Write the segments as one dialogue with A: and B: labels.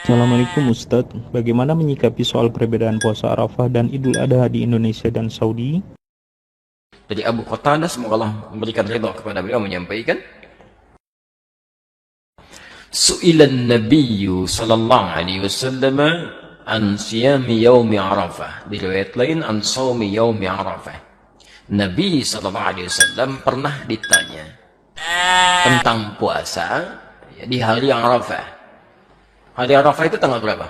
A: Assalamualaikum Ustadz, bagaimana menyikapi soal perbedaan puasa Arafah dan Idul Adha di Indonesia dan Saudi?
B: Jadi Abu Qatadah, semoga Allah memberikan ridha kepada beliau, menyampaikan, Su'ilan Nabiyyu sallallahu alaihi wasallam an siyami yaumi Arafah. Di riwayat lain an saumi yaumi Arafah. Nabi sallallahu alaihi wasallam pernah ditanya tentang puasa di hari Arafah. Hari Arafah itu tanggal berapa?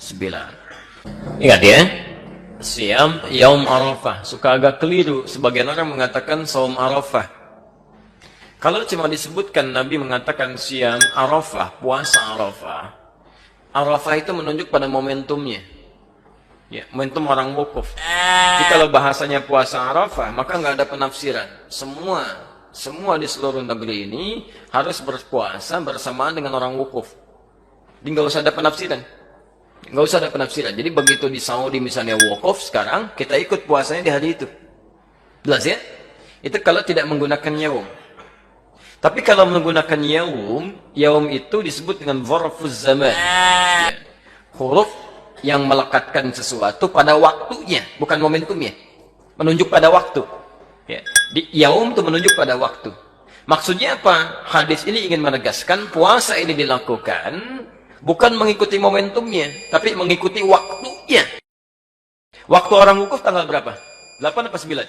B: 9. Ingat ya? Siam Yaum Arafah. Suka agak keliru, sebagian orang mengatakan Saum Arafah. Kalau cuma disebutkan Nabi mengatakan Siam Arafah, puasa Arafah, Arafah itu menunjuk pada momentumnya, ya, momentum orang wukuf. Jadi kalau bahasanya puasa Arafah, maka nggak ada penafsiran. Semua di seluruh negeri ini harus berpuasa bersamaan dengan orang wukuf. Jadi nggak usah ada penafsiran. Nggak usah ada penafsiran. Jadi begitu di Saudi misalnya wukuf sekarang, kita ikut puasanya di hari itu. Jelas ya? Itu kalau tidak menggunakan yaum. Tapi kalau menggunakan yaum itu disebut dengan zarfuz zaman. Ya. Huruf yang melekatkan sesuatu pada waktunya, bukan momentumnya. Menunjuk pada waktu. Ya. Di yaum itu menunjuk pada waktu. Maksudnya apa? Hadis ini ingin menegaskan puasa ini dilakukan bukan mengikuti momentumnya, tapi mengikuti waktunya. Waktu orang wukuf tanggal berapa? 8 apa 9?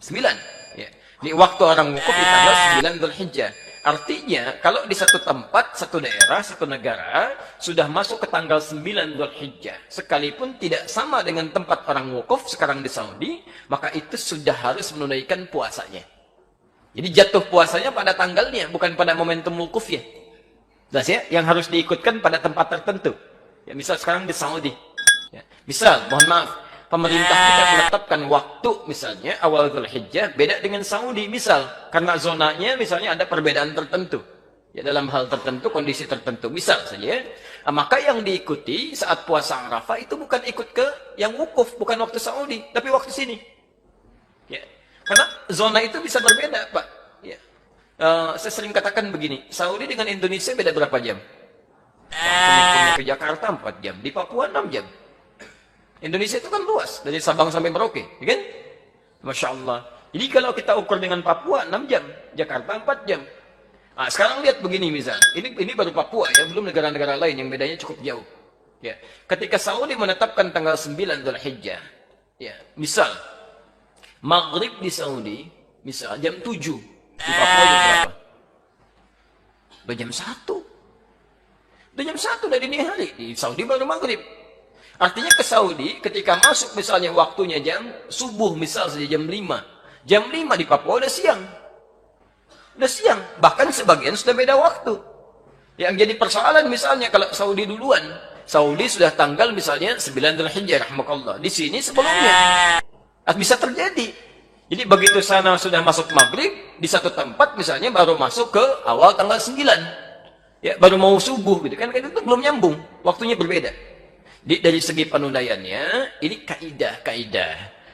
B: 9. Ya. Di waktu orang wukuf di tanggal 9 Dzulhijjah. Artinya, kalau di satu tempat, satu daerah, satu negara, sudah masuk ke tanggal 9 Dzulhijjah, sekalipun tidak sama dengan tempat orang wukuf sekarang di Saudi, maka itu sudah harus menunaikan puasanya. Jadi jatuh puasanya pada tanggalnya, bukan pada momentum wukufnya. Jelas ya? Yang harus diikutkan pada tempat tertentu. Ya, misal sekarang di Saudi. Ya. Misal, mohon maaf, pemerintah kita menetapkan waktu misalnya awal Dzulhijjah beda dengan Saudi misal. Karena zonanya misalnya ada perbedaan tertentu. Ya, dalam hal tertentu, kondisi tertentu. Misal saja. Nah, maka yang diikuti saat puasa Arafah itu bukan ikut ke yang wukuf. Bukan waktu Saudi. Tapi waktu sini. Ya. Karena zona itu bisa berbeda, Pak. Ya. Saya sering katakan begini, Saudi dengan Indonesia beda berapa jam? Ke Jakarta 4 jam, di Papua 6 jam. Indonesia itu kan luas, dari Sabang sampai Merauke, ya kan? Masya Allah. Jadi kalau kita ukur dengan Papua 6 jam, Jakarta 4 jam. Nah, sekarang lihat begini misal, ini baru Papua ya, belum negara-negara lain yang bedanya cukup jauh. Ya, ketika Saudi menetapkan tanggal 9 Dzulhijjah, ya, misal Maghrib di Saudi, misal jam 7. Di Papua jam berapa? Udah jam 1. Udah jam 1 dari dini hari. Di Saudi baru maghrib. Artinya ke Saudi ketika masuk misalnya waktunya jam subuh misal saja jam 5. Jam 5 di Papua udah siang. Udah siang. Bahkan sebagian sudah beda waktu. Yang jadi persoalan misalnya kalau Saudi duluan. Saudi sudah tanggal misalnya 9 Dzulhijjah rahmakallah. Di sini sebelumnya. Bisa terjadi. Jadi begitu sana sudah masuk maghrib, di satu tempat misalnya baru masuk ke awal tanggal 9. Ya, baru mau subuh gitu kan, itu belum nyambung, waktunya berbeda. Dari segi penundaiannya, ini kaidah.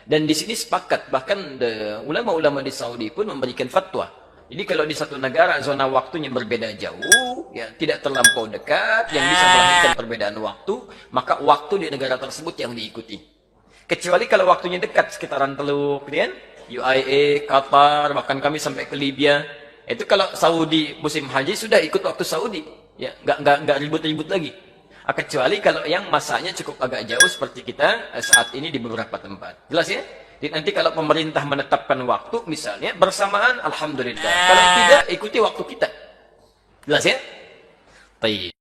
B: Dan di sini sepakat, bahkan ulama-ulama di Saudi pun memberikan fatwa. Jadi kalau di satu negara zona waktunya berbeda jauh, ya tidak terlampau dekat, yang bisa melahirkan perbedaan waktu, maka waktu di negara tersebut yang diikuti. Kecuali kalau waktunya dekat, sekitaran Teluk, gitu kan? UAE, Qatar, bahkan kami sampai ke Libya. Itu kalau Saudi musim haji sudah ikut waktu Saudi, ya nggak ribut-ribut lagi. Kecuali kalau yang masanya cukup agak jauh seperti kita saat ini di beberapa tempat. Jelas ya? Jadi nanti kalau pemerintah menetapkan waktu misalnya bersamaan, alhamdulillah. Kalau tidak ikuti waktu kita. Jelas ya? Baik.